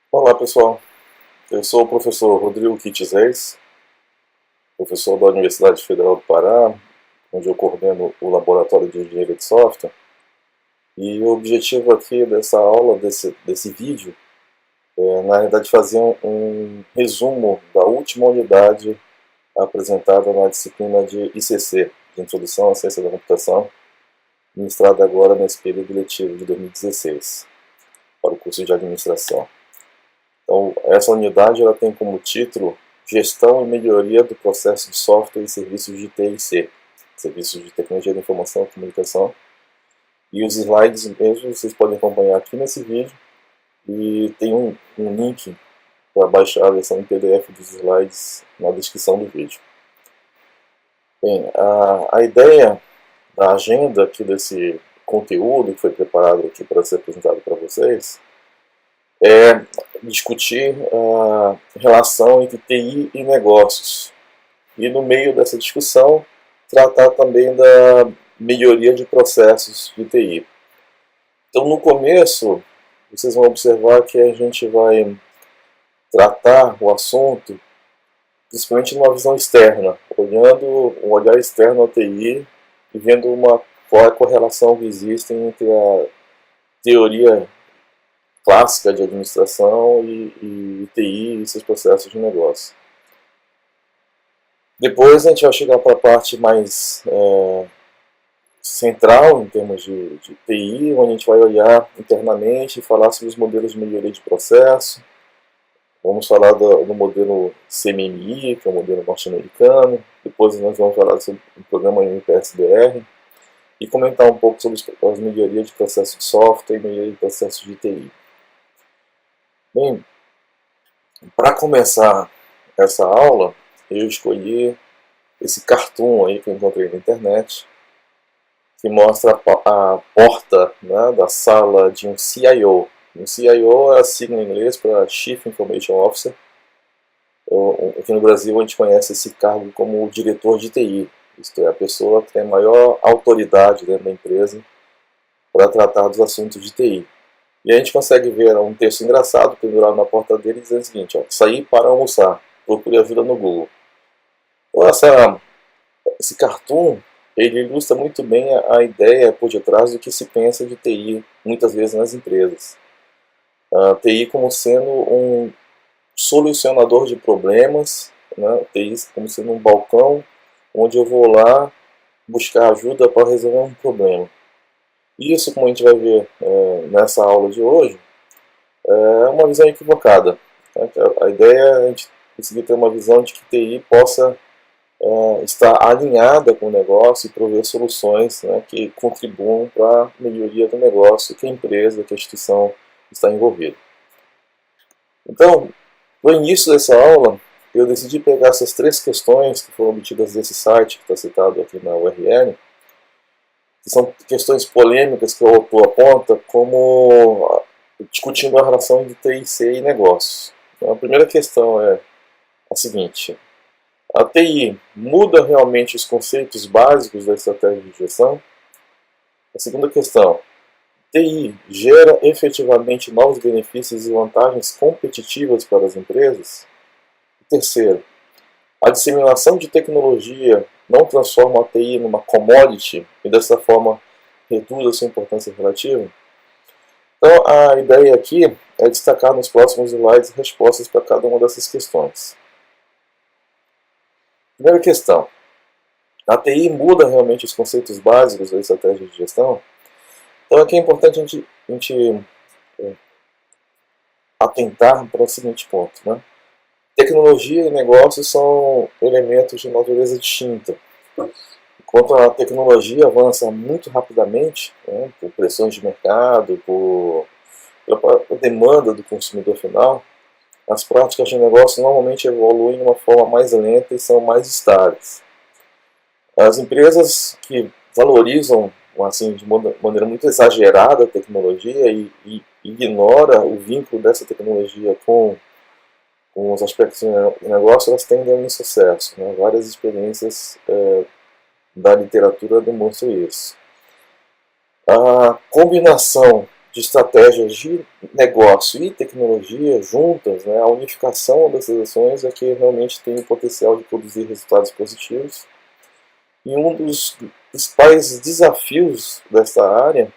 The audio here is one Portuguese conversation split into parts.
Olá pessoal, eu sou o professor Rodrigo Kitizés, professor da Universidade Federal do Pará, onde eu coordeno o Laboratório de Engenharia de Software. E o objetivo aqui dessa aula, desse vídeo, é na verdade fazer um resumo da última unidade apresentada na disciplina de ICC, de Introdução à Ciência da Computação, ministrada agora nesse período letivo de 2016, para o curso de Administração. Então, essa unidade ela tem como título Gestão e Melhoria do Processo de Software e Serviços de TIC, Serviços de Tecnologia da Informação e Comunicação. E os slides mesmo vocês podem acompanhar aqui nesse vídeo. E tem um link para baixar a versão em PDF dos slides na descrição do vídeo. Bem, a ideia da agenda aqui desse conteúdo que foi preparado aqui para ser apresentado para vocês é discutir a relação entre TI e negócios. E no meio dessa discussão, tratar também da melhoria de processos de TI. Então, no começo, vocês vão observar que a gente vai tratar o assunto principalmente numa visão externa, olhando um olhar externo à TI e vendo qual é a correlação que existe entre a teoria clássica de administração e TI e seus processos de negócio. Depois a gente vai chegar para a parte mais central em termos de TI, onde a gente vai olhar internamente e falar sobre os modelos de melhoria de processo. Vamos falar do modelo CMMI, que é o modelo norte-americano. Depois nós vamos falar sobre o programa MPSBR e comentar um pouco sobre as melhorias de processo de software e melhoria de processo de TI. Bem, para começar essa aula, eu escolhi esse cartoon aí que eu encontrei na internet, que mostra a porta, né, da sala de um CIO. Um CIO é a sigla em inglês para Chief Information Officer. Aqui no Brasil a gente conhece esse cargo como o diretor de TI, isto é, a pessoa que tem a maior autoridade dentro da empresa para tratar dos assuntos de TI. E a gente consegue ver um texto engraçado pendurado na porta dele dizendo o seguinte: ó, sair para almoçar, procure ajuda no Google. Então esse cartoon ele ilustra muito bem a ideia por detrás do que se pensa de TI muitas vezes nas empresas. A TI como sendo um solucionador de problemas, né? TI como sendo um balcão onde eu vou lá buscar ajuda para resolver um problema. Isso, como a gente vai ver nessa aula de hoje, é uma visão equivocada. Né? A ideia é a gente conseguir ter uma visão de que TI possa estar alinhada com o negócio e prover soluções, né, que contribuam para a melhoria do negócio que a empresa, que a instituição está envolvida. Então, no início dessa aula, eu decidi pegar essas três questões que foram obtidas desse site, que está citado aqui na URL, que são questões polêmicas que o autor aponta como discutindo a relação de TIC e negócios. Então, a primeira questão é a seguinte: a TI muda realmente os conceitos básicos da estratégia de gestão? A segunda questão: TI gera efetivamente novos benefícios e vantagens competitivas para as empresas? Terceiro: a disseminação de tecnologia não transforma a TI numa commodity e dessa forma reduz a sua importância relativa? Então a ideia aqui é destacar nos próximos slides respostas para cada uma dessas questões. Primeira questão: a TI muda realmente os conceitos básicos da estratégia de gestão? Então aqui é importante a gente atentar para o seguinte ponto, né? Tecnologia e negócios são elementos de natureza distinta. Enquanto a tecnologia avança muito rapidamente, né, por pressões de mercado, pela demanda do consumidor final, as práticas de negócio normalmente evoluem de uma forma mais lenta e são mais estáveis. As empresas que valorizam assim, de maneira muito exagerada a tecnologia e ignora o vínculo dessa tecnologia com os aspectos de negócio, elas tendem ao insucesso. Né? Várias experiências da literatura demonstram isso. A combinação de estratégias de negócio e tecnologia juntas, né, a unificação dessas ações é que realmente tem o potencial de produzir resultados positivos. E um dos principais desafios dessa área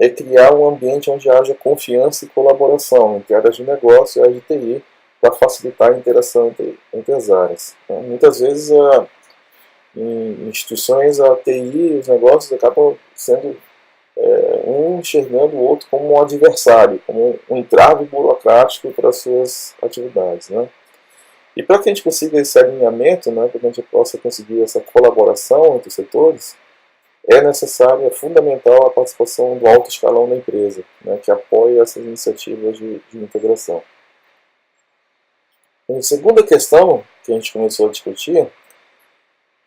é criar um ambiente onde haja confiança e colaboração entre áreas de negócio e áreas de TI para facilitar a interação entre as áreas. Muitas vezes, em instituições, a TI e os negócios acabam sendo um enxergando o outro como um adversário, como um entrave burocrático para as suas atividades, né? E para que a gente consiga esse alinhamento, né, para que a gente possa conseguir essa colaboração entre os setores, é necessária, é fundamental a participação do alto escalão da empresa, né, que apoia essas iniciativas de integração. A segunda questão que a gente começou a discutir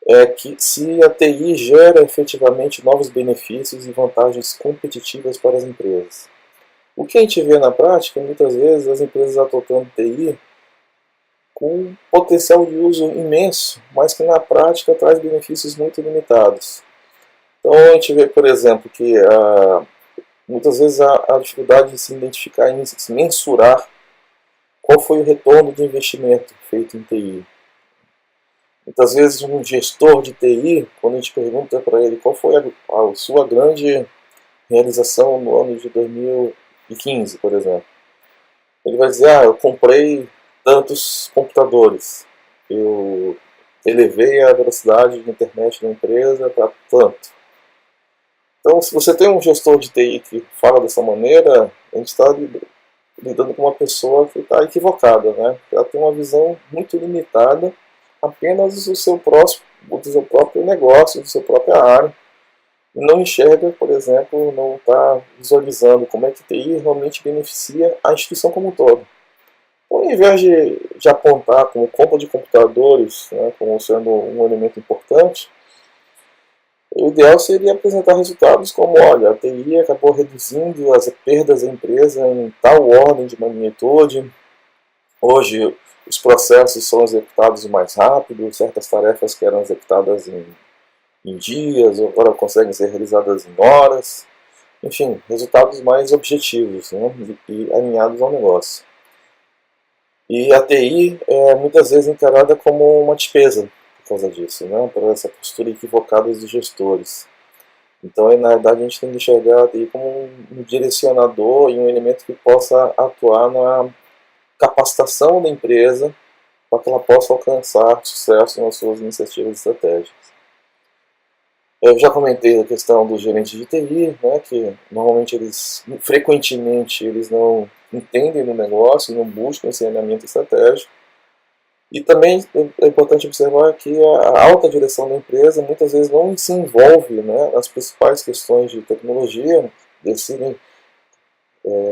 é que se a TI gera efetivamente novos benefícios e vantagens competitivas para as empresas. O que a gente vê na prática, muitas vezes, as empresas adotando TI com potencial de uso imenso, mas que na prática traz benefícios muito limitados. Então a gente vê, por exemplo, que muitas vezes a dificuldade de se identificar e se mensurar qual foi o retorno de investimento feito em TI. Muitas vezes um gestor de TI, quando a gente pergunta para ele qual foi a sua grande realização no ano de 2015, por exemplo, ele vai dizer, eu comprei tantos computadores, eu elevei a velocidade de internet da empresa para tanto. Então, se você tem um gestor de TI que fala dessa maneira, a gente está lidando com uma pessoa que está equivocada, né? Ela tem uma visão muito limitada apenas do seu próprio negócio, do seu própria área, e não enxerga, por exemplo, não está visualizando como é que TI realmente beneficia a instituição como um todo. Então, ao invés de apontar como compra de computadores, né, como sendo um elemento importante, o ideal seria apresentar resultados como, olha, a TI acabou reduzindo as perdas da empresa em tal ordem de magnitude, hoje os processos são executados mais rápido, certas tarefas que eram executadas em dias, agora conseguem ser realizadas em horas, enfim, resultados mais objetivos, né, e alinhados ao negócio. E a TI é muitas vezes encarada como uma despesa por causa disso, né? Por essa postura equivocada dos gestores. Então, na verdade, a gente tem que enxergar a TI como um direcionador e um elemento que possa atuar na capacitação da empresa para que ela possa alcançar sucesso nas suas iniciativas estratégicas. Eu já comentei a questão do gerente de TI, né, que normalmente frequentemente eles não entendem no negócio, não buscam esse alinhamento estratégico. E também é importante observar que a alta direção da empresa muitas vezes não se envolve, né, nas principais questões de tecnologia, decidem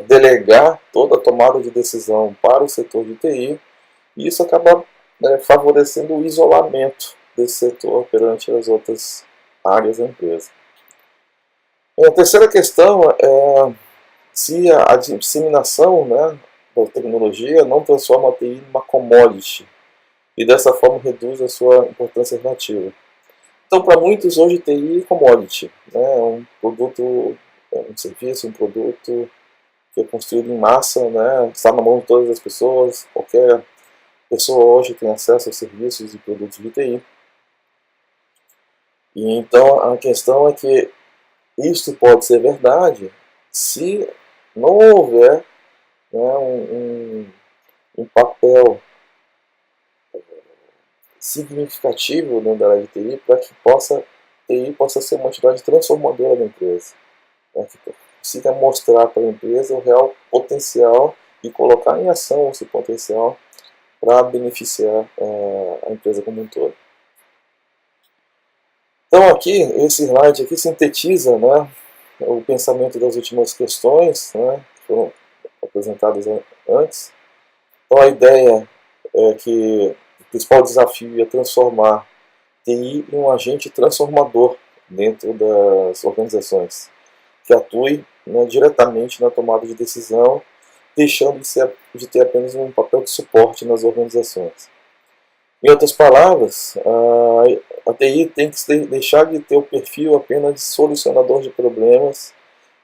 delegar toda a tomada de decisão para o setor de TI, e isso acaba favorecendo o isolamento desse setor perante as outras áreas da empresa. E a terceira questão é se a disseminação, né, da tecnologia não transforma a TI numa commodity e dessa forma reduz a sua importância relativa. Então, para muitos hoje TI é commodity, né, é um produto, um serviço, um produto que é construído em massa, né, está na mão de todas as pessoas, qualquer pessoa hoje tem acesso a serviços e produtos de TI. E então a questão é que isto pode ser verdade se não houver, né, um papel significativo dentro da área de TI para que TI possa ser uma entidade transformadora da empresa, né, que consiga mostrar para a empresa o real potencial e colocar em ação esse potencial para beneficiar a empresa como um todo. Então aqui, esse slide aqui sintetiza, né, o pensamento das últimas questões, né, que foram apresentadas antes. Então a ideia é que o principal desafio é transformar TI em um agente transformador dentro das organizações, que atue, né, diretamente na tomada de decisão, deixando de ter apenas um papel de suporte nas organizações. Em outras palavras, a TI tem que deixar de ter o perfil apenas de solucionador de problemas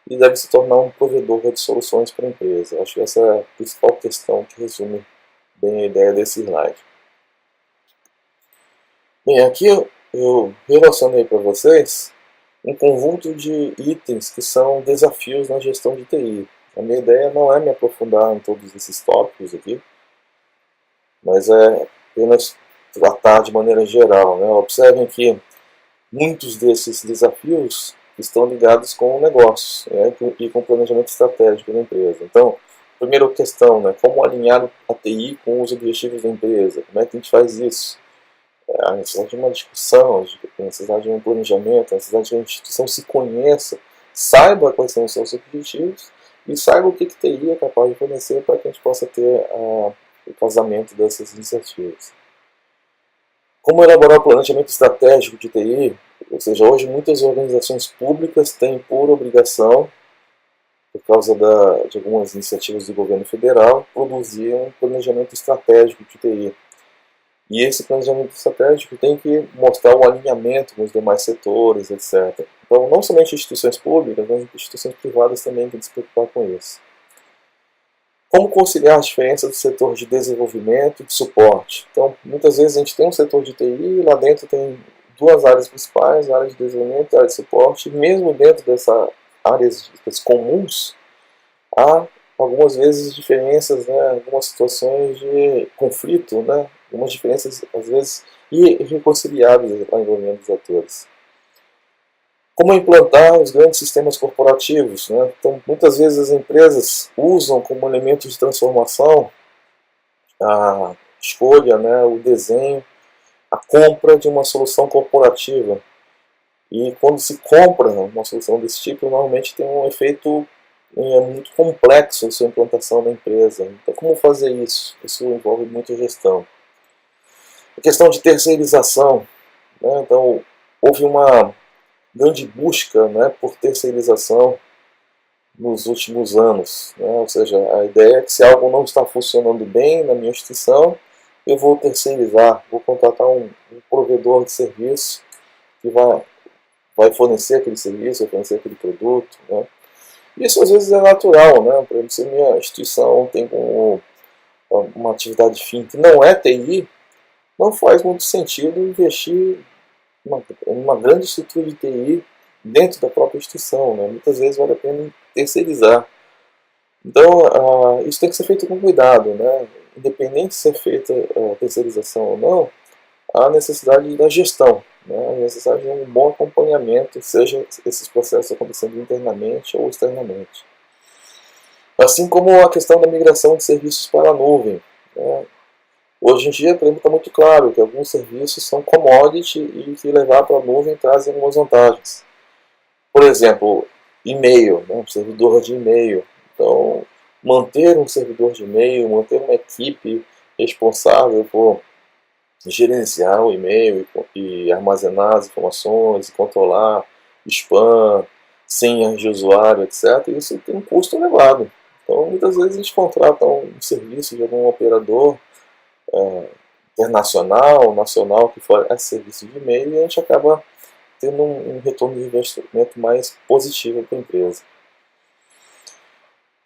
e deve se tornar um provedor de soluções para a empresa. Acho que essa é a principal questão que resume bem a ideia desse slide. Bem, aqui eu relacionei para vocês um conjunto de itens que são desafios na gestão de TI. A minha ideia não é me aprofundar em todos esses tópicos aqui, mas é apenas tratar de maneira geral, né? Observem que muitos desses desafios estão ligados com o negócio, né, e com o planejamento estratégico da empresa. Então, primeira questão, né, como alinhar a TI com os objetivos da empresa? Como é que a gente faz isso? A necessidade de uma discussão, a necessidade de um planejamento, a necessidade de que a instituição se conheça, saiba quais são os seus objetivos e saiba o que a TI é capaz de fornecer para que a gente possa ter o casamento dessas iniciativas. Como elaborar o planejamento estratégico de TI? Ou seja, hoje muitas organizações públicas têm por obrigação, por causa de algumas iniciativas do governo federal, produzir um planejamento estratégico de TI. E esse planejamento estratégico tem que mostrar o alinhamento com os demais setores, etc. Então, não somente instituições públicas, mas instituições privadas também têm que se preocupar com isso. Como conciliar as diferenças do setor de desenvolvimento e de suporte? Então, muitas vezes a gente tem um setor de TI e lá dentro tem duas áreas principais, a área de desenvolvimento e a área de suporte, e mesmo dentro dessas áreas comuns, há algumas vezes diferenças, né, algumas situações de conflito, né, algumas diferenças, às vezes, irreconciliáveis envolvendo os atores. Como implantar os grandes sistemas corporativos, né? Então, muitas vezes as empresas usam como elemento de transformação a escolha, né, o desenho, a compra de uma solução corporativa. E quando se compra uma solução desse tipo, normalmente tem um efeito muito complexo na sua implantação na empresa. Então, como fazer isso? Isso envolve muita gestão. A questão de terceirização, né? Então, houve uma grande busca, né, por terceirização nos últimos anos, né? Ou seja, a ideia é que se algo não está funcionando bem na minha instituição, eu vou terceirizar, vou contratar um provedor de serviço que vai fornecer aquele serviço, vai fornecer aquele produto, né? Isso às vezes é natural, né? Por exemplo, se a minha instituição tem uma atividade fim que não é TI, não faz muito sentido investir uma grande estrutura de TI dentro da própria instituição, né? Muitas vezes vale a pena terceirizar. Então, isso tem que ser feito com cuidado, né? Independente de ser feita a terceirização ou não, há a necessidade da gestão, né? A necessidade de um bom acompanhamento, seja esses processos acontecendo internamente ou externamente. Assim como a questão da migração de serviços para a nuvem, né? Hoje em dia, por exemplo, está muito claro que alguns serviços são commodity e que levar para a nuvem trazem algumas vantagens. Por exemplo, e-mail, né, um servidor de e-mail. Então, manter um servidor de e-mail, manter uma equipe responsável por gerenciar o e-mail e armazenar as informações, e controlar spam, senhas de usuário, etc. Isso tem um custo elevado. Então, muitas vezes a gente contrata um serviço de algum operador internacional, nacional, que fornece serviço de e-mail, e a gente acaba tendo um retorno de investimento mais positivo para a empresa.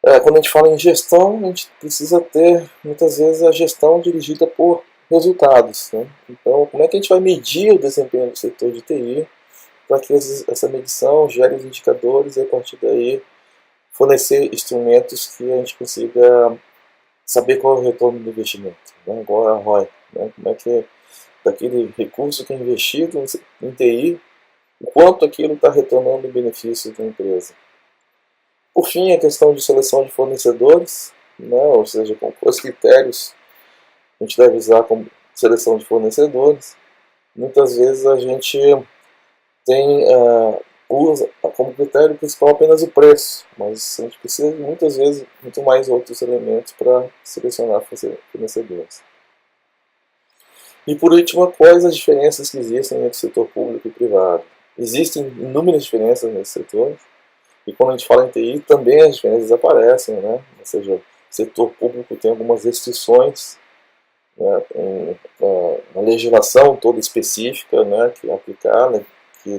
Quando a gente fala em gestão, a gente precisa ter, muitas vezes, a gestão dirigida por resultados, né? Então, como é que a gente vai medir o desempenho do setor de TI para que essa medição gere os indicadores e, a partir daí, fornecer instrumentos que a gente consiga saber qual é o retorno do investimento, né? Igual a ROI, né? Como é que daquele recurso que é investido em TI, o quanto aquilo está retornando em benefício da empresa. Por fim, a questão de seleção de fornecedores, né? Ou seja, com quais critérios a gente deve usar como seleção de fornecedores. Muitas vezes a gente usa como critério principal apenas o preço, mas a gente precisa muitas vezes muito mais outros elementos para selecionar fornecedores. E por último, quais as diferenças que existem entre o setor público e privado? Existem inúmeras diferenças nesse setor, e quando a gente fala em TI, também as diferenças aparecem, né? Ou seja, o setor público tem algumas restrições, né, uma legislação toda específica, né, que é aplicada, que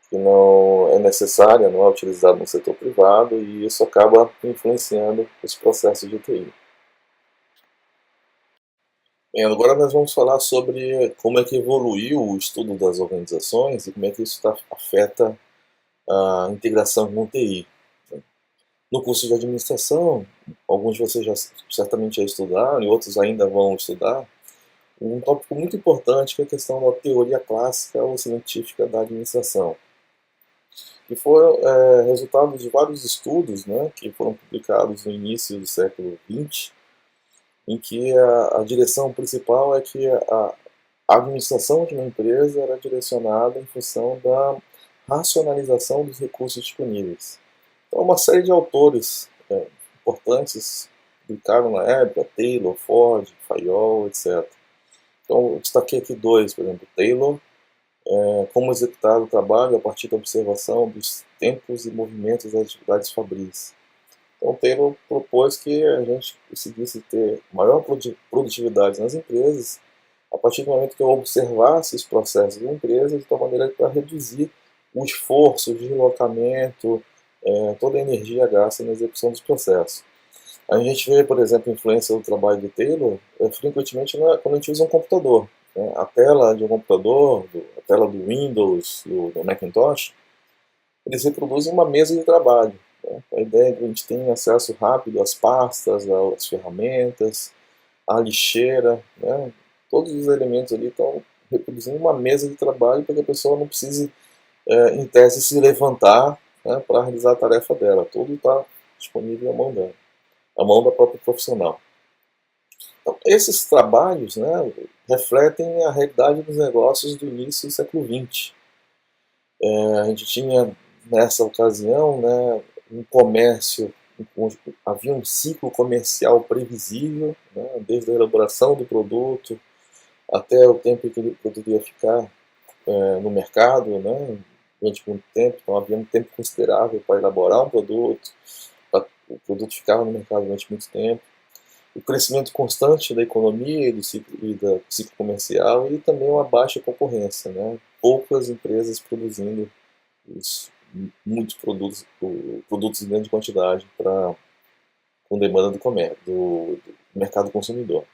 que não é necessária, não é utilizada no setor privado, e isso acaba influenciando os processos de TI. Bem, agora nós vamos falar sobre como é que evoluiu o estudo das organizações e como é que isso afeta a integração com o TI. No curso de administração, alguns de vocês já, certamente já estudaram e outros ainda vão estudar, um tópico muito importante que é a questão da teoria clássica ou científica da administração, que foi resultado de vários estudos, né, que foram publicados no início do século XX, em que a direção principal é que a administração de uma empresa era direcionada em função da racionalização dos recursos disponíveis. Então, uma série de autores importantes publicaram na época, Taylor, Ford, Fayol, etc. Então, eu destaquei aqui dois, por exemplo, Taylor, como executar o trabalho a partir da observação dos tempos e movimentos das atividades fabris. Então, Taylor propôs que a gente conseguisse ter maior produtividade nas empresas a partir do momento que eu observasse os processos da empresa de tal maneira para reduzir o esforço, o deslocamento, toda a energia gasta na execução dos processos. A gente vê, por exemplo, a influência do trabalho de Taylor frequentemente quando a gente usa um computador. Né? A tela de um computador, a tela do Windows, do Macintosh, eles reproduzem uma mesa de trabalho. Né? A ideia é que a gente tenha acesso rápido às pastas, às ferramentas, à lixeira, né? Todos os elementos ali estão reproduzindo uma mesa de trabalho para que a pessoa não precise, em tese, se levantar, né, para realizar a tarefa dela. Tudo está disponível à mão dela, à mão da própria profissional. Então, esses trabalhos, né, refletem a realidade dos negócios do início do século XX. A gente tinha, nessa ocasião, né, um comércio, havia um ciclo comercial previsível, né, desde a elaboração do produto até o tempo que ele poderia ficar no mercado, né, durante muito tempo. Então havia um tempo considerável para elaborar um produto, para o produto ficar no mercado durante muito tempo. O crescimento constante da economia e do ciclo comercial e também uma baixa concorrência, né? Poucas empresas produzindo muitos produtos em grande quantidade com demanda do mercado consumidor.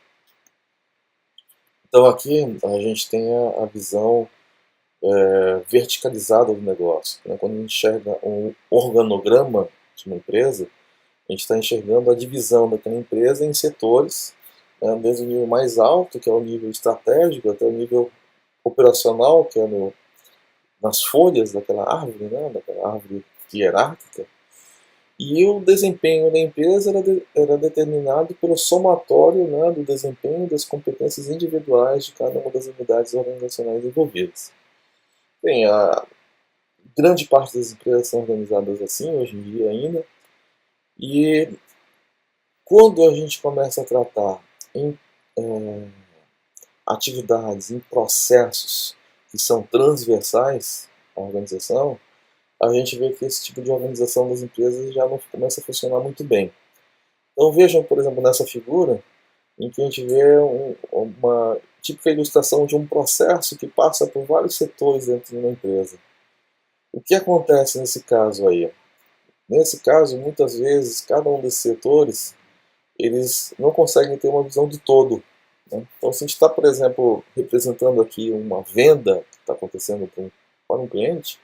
Então aqui a gente tem a visão verticalizada do negócio. Né? Quando a gente enxerga um organograma de uma empresa, a gente está enxergando a divisão daquela empresa em setores, né? Desde o nível mais alto, que é o nível estratégico, até o nível operacional, que é nas folhas daquela árvore, né? Daquela árvore hierárquica. E o desempenho da empresa era determinado pelo somatório, né, do desempenho das competências individuais de cada uma das unidades organizacionais envolvidas. Bem, a grande parte das empresas são organizadas assim, hoje em dia ainda, e quando a gente começa a tratar em atividades, em processos que são transversais à organização, a gente vê que esse tipo de organização das empresas já não começa a funcionar muito bem. Então vejam, por exemplo, nessa figura, em que a gente vê uma típica ilustração de um processo que passa por vários setores dentro de uma empresa. O que acontece nesse caso aí? Nesse caso, muitas vezes, cada um desses setores, eles não conseguem ter uma visão do todo. Né? Então, se a gente está, por exemplo, representando aqui uma venda que está acontecendo para um cliente,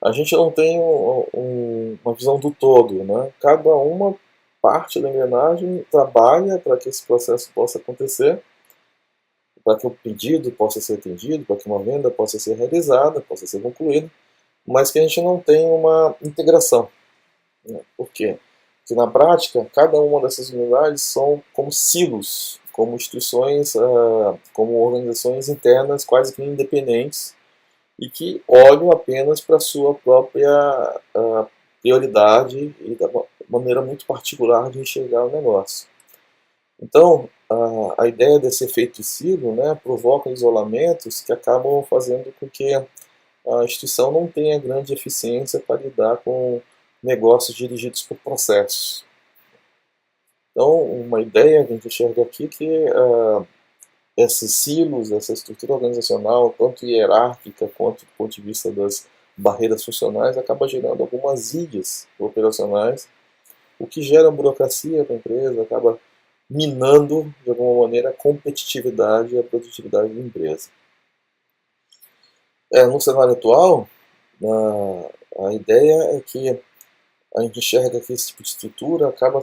a gente não tem uma visão do todo. Né? Cada uma parte da engrenagem trabalha para que esse processo possa acontecer, para que o pedido possa ser atendido, para que uma venda possa ser realizada, possa ser concluída, mas que a gente não tem uma integração. Né? Por quê? Porque na prática, cada uma dessas unidades são como silos, como instituições, como organizações internas quase que independentes e que olham apenas para a sua própria prioridade e da maneira muito particular de enxergar o negócio. Então, a ideia desse efeito silo, né, provoca isolamentos que acabam fazendo com que a instituição não tenha grande eficiência para lidar com negócios dirigidos por processos. Então, uma ideia que a gente enxerga aqui é que esses silos, essa estrutura organizacional, tanto hierárquica quanto do ponto de vista das barreiras funcionais, acaba gerando algumas ilhas operacionais, o que gera burocracia para a empresa, acaba minando, de alguma maneira, a competitividade e a produtividade da empresa. No cenário atual, a ideia é que a gente enxerga que esse tipo de estrutura acaba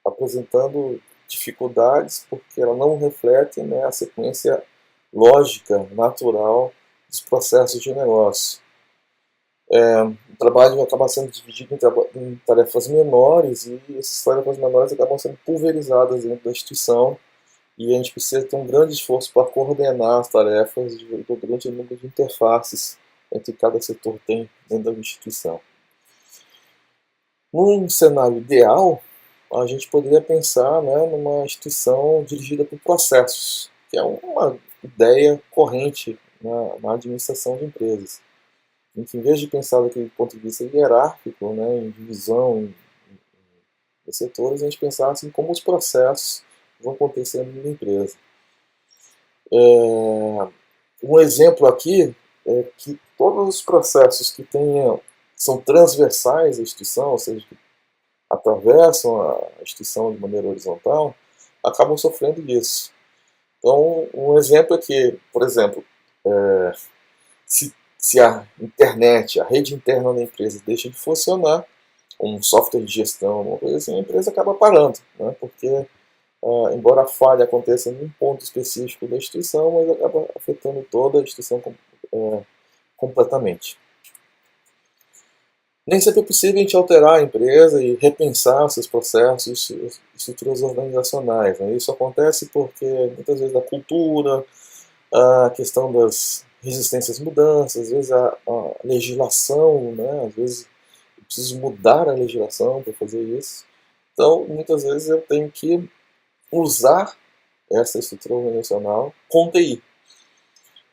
apresentando dificuldades porque ela não reflete, né, a sequência lógica, natural dos processos de negócio. O trabalho acaba sendo dividido em tarefas menores e essas tarefas menores acabam sendo pulverizadas dentro da instituição e a gente precisa ter um grande esforço para coordenar as tarefas do grande número de interfaces entre cada setor tem dentro da instituição. Num cenário ideal, a gente poderia pensar, né, numa instituição dirigida por processos, que é uma ideia corrente na administração de empresas. Em que, em vez de pensar daquele ponto de vista hierárquico, né, em divisão em setores, a gente pensar assim, como os processos vão acontecendo na empresa. Um exemplo aqui é que todos os processos que são transversais à instituição, ou seja, que atravessam a instituição de maneira horizontal, acabam sofrendo disso. Então, um exemplo é que, por exemplo, se a internet, a rede interna da empresa deixa de funcionar, um software de gestão, uma coisa assim, a empresa acaba parando, né? Porque, embora a falha aconteça em um ponto específico da instituição, mas acaba afetando toda a instituição completamente. Nem sempre é possível a gente alterar a empresa e repensar seus processos e estruturas organizacionais. Né? Isso acontece porque, muitas vezes, a cultura, a questão das resistências às mudanças, às vezes a legislação, né? Às vezes eu preciso mudar a legislação para fazer isso. Então, muitas vezes eu tenho que usar essa estrutura organizacional com TI,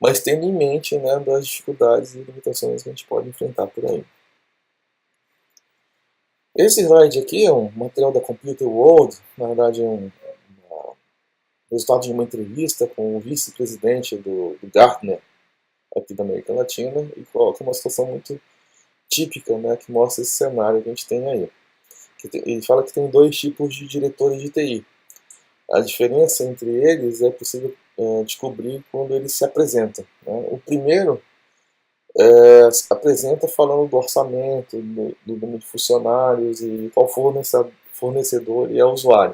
mas tendo em mente, né, das dificuldades e limitações que a gente pode enfrentar por aí. Esse slide aqui é um material da Computer World, na verdade é um resultado de uma entrevista com o vice-presidente do Gartner, aqui da América Latina, e coloca uma situação muito típica, né, que mostra esse cenário que a gente tem aí. Ele fala que tem dois tipos de diretores de TI. A diferença entre eles é possível descobrir quando eles se apresentam. Né? O primeiro se apresenta falando do orçamento, do número de funcionários e qual fornecedor ele é o usuário.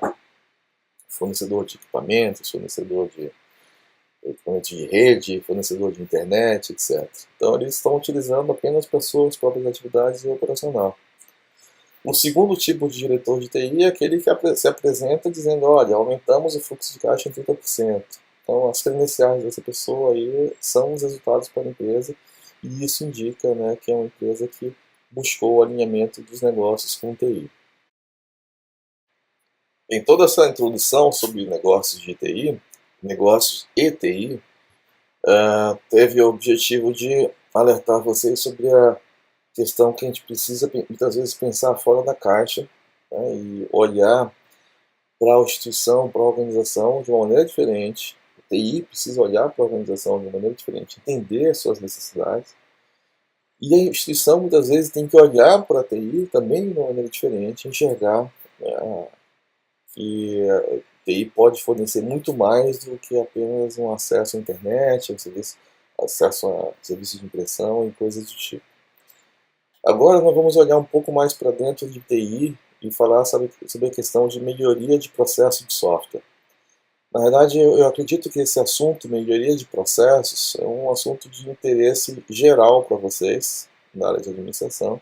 Fornecedor de equipamentos, fornecedor de equipamento de rede, fornecedor de internet, etc. Então eles estão utilizando apenas para suas próprias atividades e operacional. O segundo tipo de diretor de TI é aquele que se apresenta dizendo, olha, aumentamos o fluxo de caixa em 30%. Então as credenciais dessa pessoa aí são os resultados para a empresa e isso indica, né, que é uma empresa que buscou o alinhamento dos negócios com TI. Em toda essa introdução sobre negócios de TI, negócios e TI, teve o objetivo de alertar vocês sobre a questão que a gente precisa muitas vezes pensar fora da caixa, né, e olhar para a instituição, para a organização de uma maneira diferente. O TI precisa olhar para a organização de uma maneira diferente, entender as suas necessidades. E a instituição muitas vezes tem que olhar para a TI também de uma maneira diferente, enxergar, né, que a TI pode fornecer muito mais do que apenas um acesso à internet, acesso a serviços de impressão e coisas do tipo. Agora nós vamos olhar um pouco mais para dentro de TI e falar sobre a questão de melhoria de processo de software. Na verdade, eu acredito que esse assunto, melhoria de processos, é um assunto de interesse geral para vocês, na área de administração.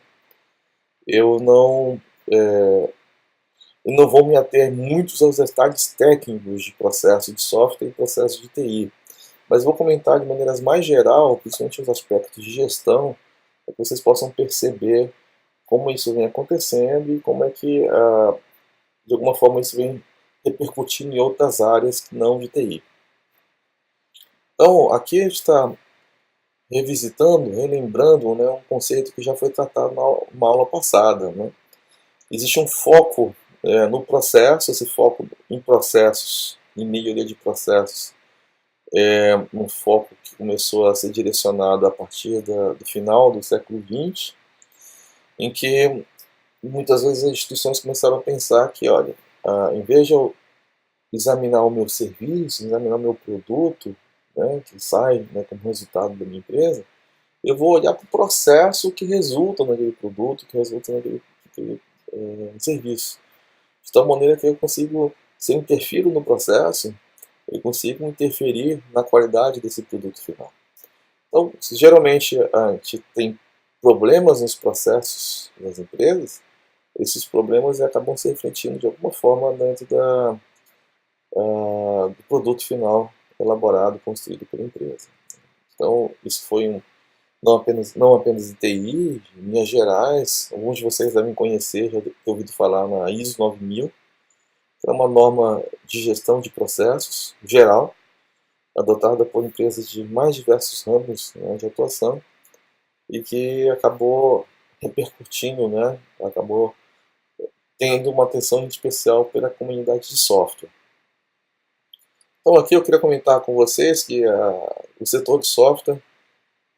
Eu não vou me ater muito aos detalhes técnicos de processo de software e processo de TI, mas vou comentar de maneiras mais geral, principalmente os aspectos de gestão, para que vocês possam perceber como isso vem acontecendo e como é que, de alguma forma, isso vem repercutindo em outras áreas que não de TI. Então, aqui a gente está revisitando, relembrando, né, um conceito que já foi tratado numa aula passada. Né? Existe um foco no processo, esse foco em processos, em melhoria de processos, um foco que começou a ser direcionado a partir do final do século XX, em que muitas vezes as instituições começaram a pensar que, olha, em vez de eu examinar o meu serviço, examinar o meu produto, né, que sai, né, como resultado da minha empresa, eu vou olhar para o processo que resulta naquele produto, que resulta naquele serviço. De tal maneira que eu consigo, se eu interfiro no processo, eu consigo interferir na qualidade desse produto final. Então, se geralmente a gente tem problemas nos processos das empresas, esses problemas acabam se refletindo de alguma forma dentro do produto final elaborado, construído pela empresa. Então, isso foi não apenas em TI, em linhas gerais, alguns de vocês devem conhecer, já ter ouvido falar na ISO 9000, que é uma norma de gestão de processos geral, adotada por empresas de mais diversos ramos, né, de atuação, e que acabou repercutindo, né, acabou tendo uma atenção especial pela comunidade de software. Então aqui eu queria comentar com vocês que o setor de software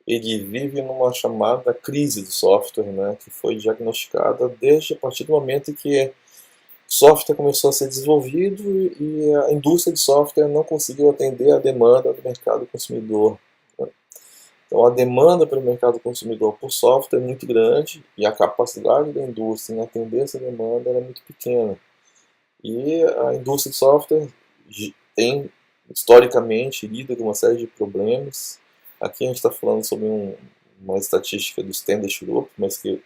ele vive numa chamada crise do software, né, que foi diagnosticada desde a partir do momento em que software começou a ser desenvolvido e a indústria de software não conseguiu atender a demanda do mercado consumidor, né? Então a demanda pelo mercado consumidor por software é muito grande e a capacidade da indústria em atender essa demanda era muito pequena. E a indústria de software tem, historicamente, lida com uma série de problemas. Aqui a gente está falando sobre uma estatística do Standard Group, mas que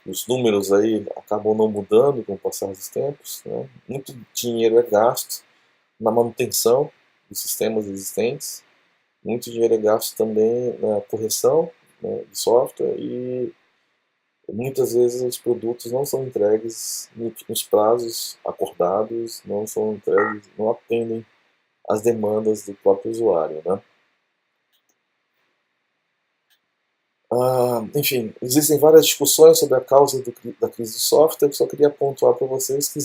os números aí acabam não mudando com o passar dos tempos, né? Muito dinheiro é gasto na manutenção dos sistemas existentes, muito dinheiro é gasto também na correção, né, de software e muitas vezes os produtos não são entregues nos prazos acordados, não são entregues, não atendem às demandas do próprio usuário, né? Enfim, existem várias discussões sobre a causa da crise do software. Eu só queria pontuar para vocês que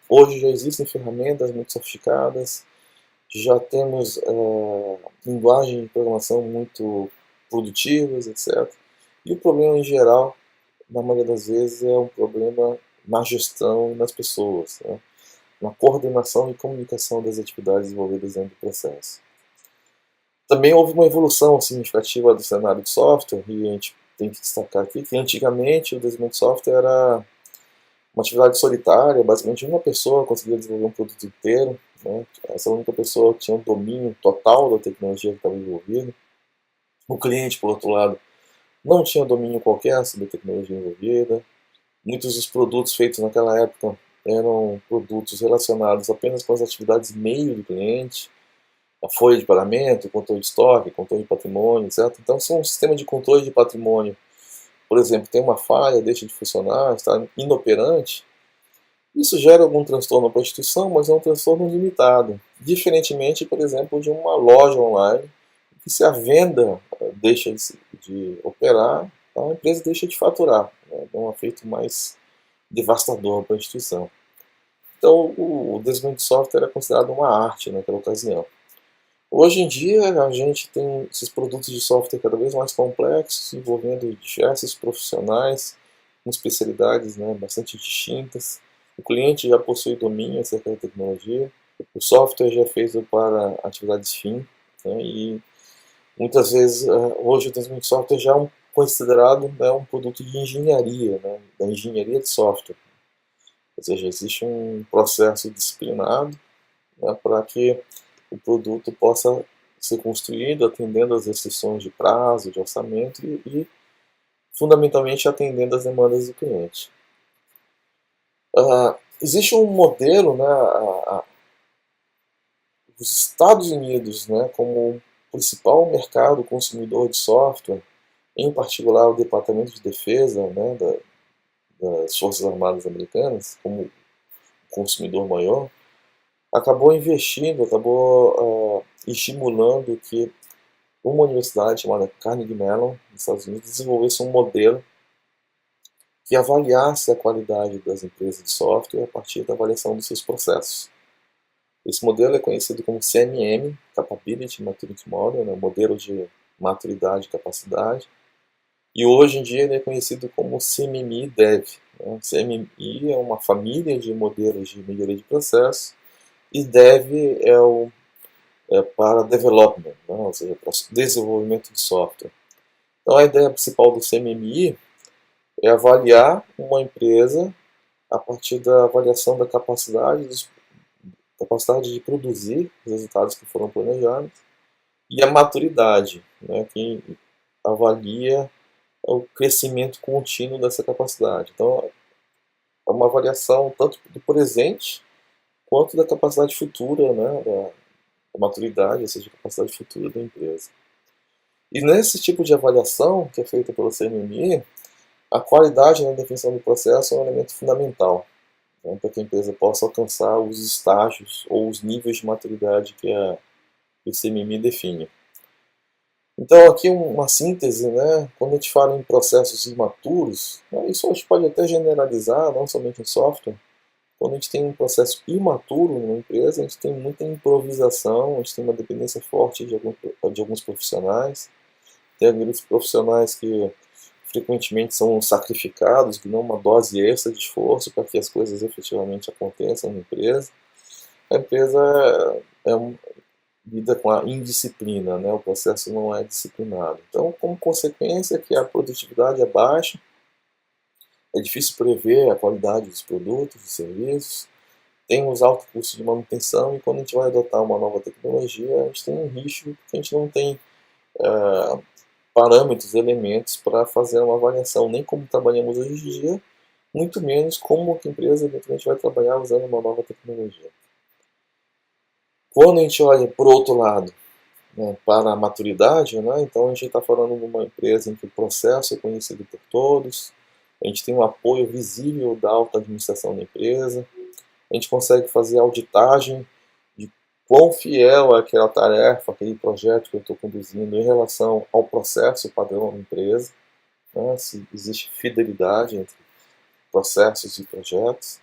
hoje já existem ferramentas muito sofisticadas, já temos linguagem de programação muito produtivas, etc. E o problema em geral, na maioria das vezes, é um problema na gestão e nas pessoas, né? Na coordenação e comunicação das atividades envolvidas dentro do processo. Também houve uma evolução significativa do cenário de software, e a gente tem que destacar aqui que antigamente o desenvolvimento de software era uma atividade solitária, basicamente uma pessoa conseguia desenvolver um produto inteiro, né? Essa única pessoa tinha um domínio total da tecnologia que estava envolvida. O cliente, por outro lado, não tinha domínio qualquer sobre a tecnologia envolvida. Muitos dos produtos feitos naquela época eram produtos relacionados apenas com as atividades meio do cliente, a folha de pagamento, controle de estoque, controle de patrimônio, etc. Então, se um sistema de controle de patrimônio, por exemplo, tem uma falha, deixa de funcionar, está inoperante, isso gera algum transtorno para a instituição, mas é um transtorno limitado. Diferentemente, por exemplo, de uma loja online, que se a venda deixa de operar, a empresa deixa de faturar, né? É um efeito mais devastador para a instituição. Então, o desenvolvimento de software era considerado uma arte naquela ocasião. Hoje em dia, a gente tem esses produtos de software cada vez mais complexos, envolvendo diversos profissionais com especialidades, né, bastante distintas. O cliente já possui domínio acerca da tecnologia, o software já é feito para atividades fim, né, e muitas vezes, hoje o desenvolvimento de software já é considerado, né, um produto de engenharia, né, da engenharia de software. Ou seja, existe um processo disciplinado, né, para que o produto possa ser construído atendendo às restrições de prazo, de orçamento fundamentalmente atendendo às demandas do cliente. Existe um modelo, né, os Estados Unidos, né, como o principal mercado consumidor de software, em particular o Departamento de Defesa, né, das Forças Armadas Americanas, como consumidor maior, acabou investindo, acabou estimulando que uma universidade chamada Carnegie Mellon, nos Estados Unidos, desenvolvesse um modelo que avaliasse a qualidade das empresas de software a partir da avaliação dos seus processos. Esse modelo é conhecido como CMM, Capability Maturity Model, né, modelo de maturidade e capacidade. E hoje em dia ele é conhecido como CMMI Dev. Né? CMMI é uma família de modelos de melhoria de processo e Dev é para development, né? Ou seja, para desenvolvimento de software. Então a ideia principal do CMMI é avaliar uma empresa a partir da avaliação da capacidade de produzir os resultados que foram planejados e a maturidade, né, que avalia o crescimento contínuo dessa capacidade. Então, é uma avaliação tanto do presente quanto da capacidade futura, né, da maturidade, ou seja, a capacidade futura da empresa. E nesse tipo de avaliação, que é feita pelo CMMI, a qualidade na definição do processo é um elemento fundamental, né, para que a empresa possa alcançar os estágios ou os níveis de maturidade que o CMMI define. Então, aqui uma síntese, né? Quando a gente fala em processos imaturos, né, isso a gente pode até generalizar, não somente em software. Quando a gente tem um processo imaturo numa empresa, a gente tem muita improvisação, a gente tem uma dependência forte de alguns profissionais. Tem aqueles profissionais que frequentemente são sacrificados, que dão uma dose extra de esforço para que as coisas efetivamente aconteçam na empresa. A empresa lida com a indisciplina, né? O processo não é disciplinado. Então, como consequência que a produtividade é baixa, é difícil prever a qualidade dos produtos, dos serviços, tem os altos custos de manutenção e quando a gente vai adotar uma nova tecnologia, a gente tem um risco que a gente não tem parâmetros, elementos para fazer uma avaliação, nem como trabalhamos hoje em dia, muito menos como a empresa eventualmente vai trabalhar usando uma nova tecnologia. Quando a gente olha por outro lado, né, para a maturidade, né, então a gente está falando de uma empresa em que o processo é conhecido por todos, a gente tem um apoio visível da alta administração da empresa, a gente consegue fazer auditagem de quão fiel é aquela tarefa, aquele projeto que eu estou conduzindo em relação ao processo padrão da empresa, né, se existe fidelidade entre processos e projetos.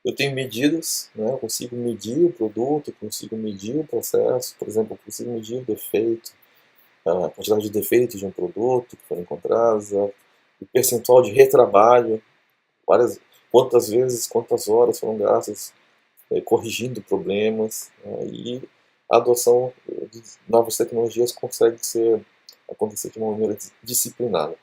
Eu tenho medidas, né, eu consigo medir o produto, consigo medir o processo, por exemplo, eu consigo medir o defeito, a quantidade de defeitos de um produto que foram encontrados, o percentual de retrabalho, quantas vezes, quantas horas foram gastas corrigindo problemas, e a adoção de novas tecnologias consegue acontecer de uma maneira disciplinada.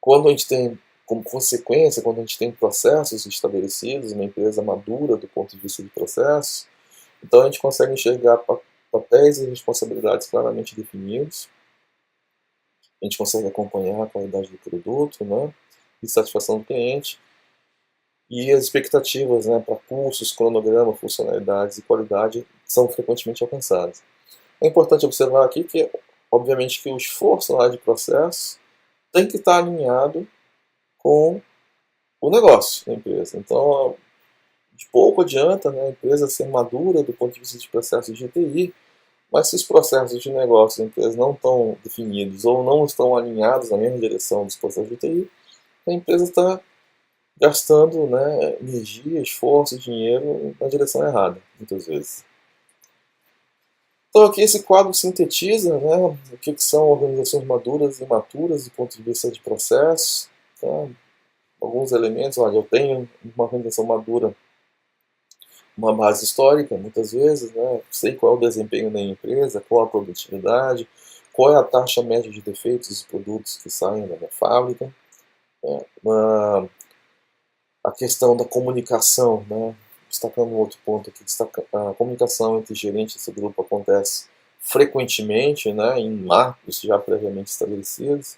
Quando a gente tem, como consequência, quando a gente tem processos estabelecidos, uma empresa madura do ponto de vista de processos, então a gente consegue enxergar papéis e responsabilidades claramente definidos, a gente consegue acompanhar a qualidade do produto, né, e satisfação do cliente, e as expectativas, né, para custos, cronograma, funcionalidades e qualidade são frequentemente alcançadas. É importante observar aqui que, obviamente, que o esforço na área de processo tem que estar alinhado com o negócio da empresa. Então, de pouco adianta, né, a empresa ser madura do ponto de vista de processos de TI, mas se os processos de negócio da empresa não estão definidos ou não estão alinhados na mesma direção dos processos de TI, a empresa está gastando, né, energia, esforço, dinheiro na direção errada, muitas vezes. Então aqui esse quadro sintetiza, né, o que são organizações maduras e imaturas do ponto de vista de processo. Tá? Alguns elementos, olha, eu tenho uma organização madura, uma base histórica, muitas vezes, né, sei qual é o desempenho da empresa, qual a produtividade, qual é a taxa média de defeitos dos produtos que saem da minha fábrica. Né, a questão da comunicação, né, destacando um outro ponto aqui, a comunicação entre gerentes desse grupo acontece frequentemente, né, em marcos já previamente estabelecidos,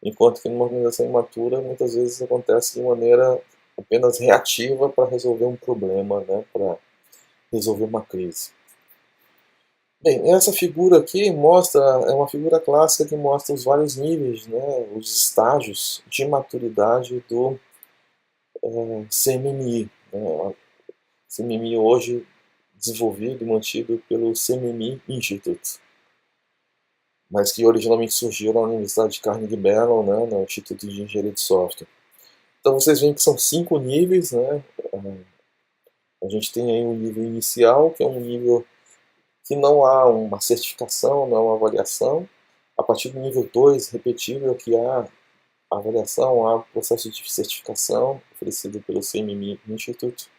enquanto que numa organização imatura muitas vezes acontece de maneira apenas reativa para resolver um problema, né, para resolver uma crise. Bem, essa figura aqui é uma figura clássica que mostra os vários níveis, né, os estágios de maturidade do CMMI. Né, CMMI hoje desenvolvido e mantido pelo CMMI Institute, mas que originalmente surgiu na Universidade de Carnegie Mellon, né, no Instituto de Engenharia de Software. Então vocês veem que são 5 níveis, né, A gente tem aí um nível inicial, que é um nível que não há uma certificação, não há uma avaliação. A partir do nível 2, repetível, que há avaliação, há processo de certificação oferecido pelo CMMI Institute.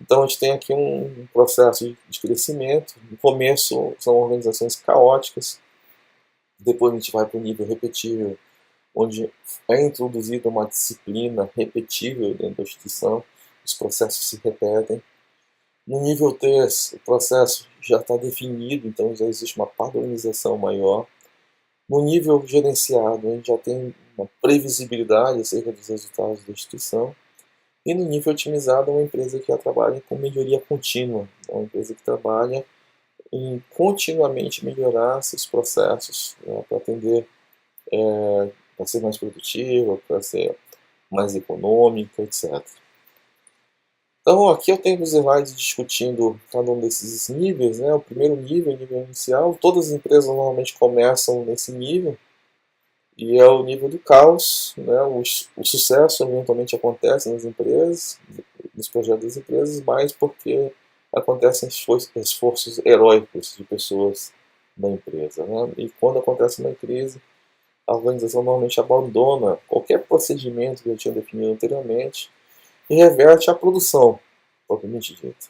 Então a gente tem aqui um processo de crescimento. No começo são organizações caóticas, depois a gente vai para o nível repetível, onde é introduzida uma disciplina repetível dentro da instituição, os processos se repetem. No nível 3, o processo já está definido, então já existe uma padronização maior. No nível gerenciado, a gente já tem uma previsibilidade acerca dos resultados da instituição. E no nível otimizado, é uma empresa que já trabalha com melhoria contínua, é uma empresa que trabalha em continuamente melhorar seus processos, né, para atender, para ser mais produtiva, para ser mais econômica, etc. Então aqui eu tenho os slides discutindo cada um desses níveis, né? O primeiro nível, nível inicial, todas as empresas normalmente começam nesse nível, e é o nível do caos, né? O sucesso eventualmente acontece nas empresas, nos projetos das empresas, mas porque acontecem esforços heróicos de pessoas da empresa, né? E quando acontece uma crise, a organização normalmente abandona qualquer procedimento que eu tinha definido anteriormente e reverte à produção, propriamente dita.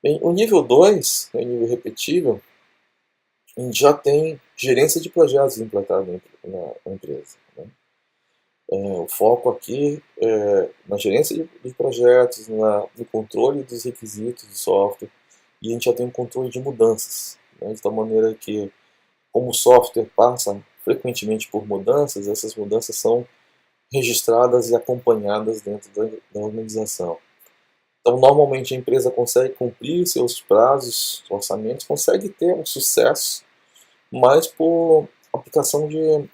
Bem, o nível 2, o nível repetível, a gente já tem gerência de projetos implantada na empresa, né? O foco aqui é na gerência de projetos, no controle dos requisitos do software, e a gente já tem um controle de mudanças, né? De tal maneira que, como o software passa frequentemente por mudanças, essas mudanças são registradas e acompanhadas dentro da organização. Então, normalmente a empresa consegue cumprir seus prazos, orçamentos, consegue ter um sucesso, mas por aplicação de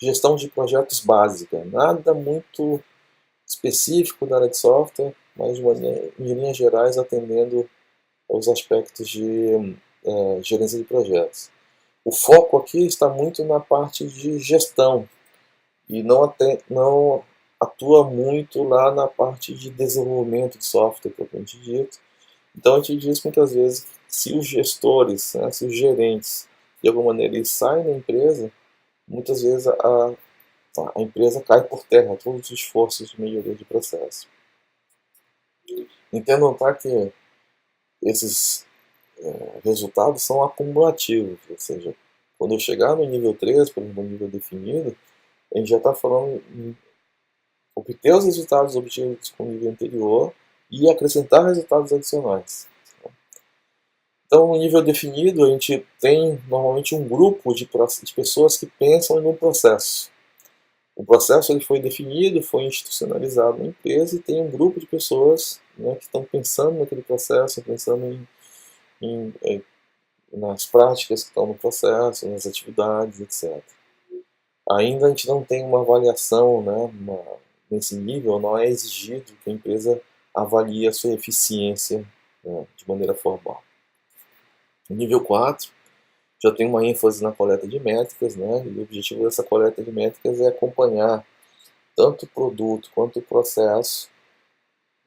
gestão de projetos básica, nada muito específico da área de software, mas em linhas gerais atendendo aos aspectos de gerência de projetos. O foco aqui está muito na parte de gestão e não atua muito lá na parte de desenvolvimento de software propriamente dito. Então a gente diz muitas vezes que se os gestores, né, se os gerentes, de alguma maneira eles saem da empresa, muitas vezes a empresa cai por terra, todos os esforços de melhoria de processo. Entendam, tá, que esses resultados são acumulativos, ou seja, quando eu chegar no nível 3, por exemplo, no nível definido, a gente já está falando em obter os resultados obtidos com o nível anterior e acrescentar resultados adicionais. Então, no nível definido, a gente tem normalmente um grupo de pessoas que pensam em um processo. O processo ele foi definido, foi institucionalizado na empresa e tem um grupo de pessoas, né, que estão pensando naquele processo, pensando nas práticas que estão no processo, nas atividades, etc. Ainda a gente não tem uma avaliação, né, nesse nível, não é exigido que a empresa avalie a sua eficiência, né, de maneira formal. No nível 4, já tem uma ênfase na coleta de métricas, né, e o objetivo dessa coleta de métricas é acompanhar tanto o produto quanto o processo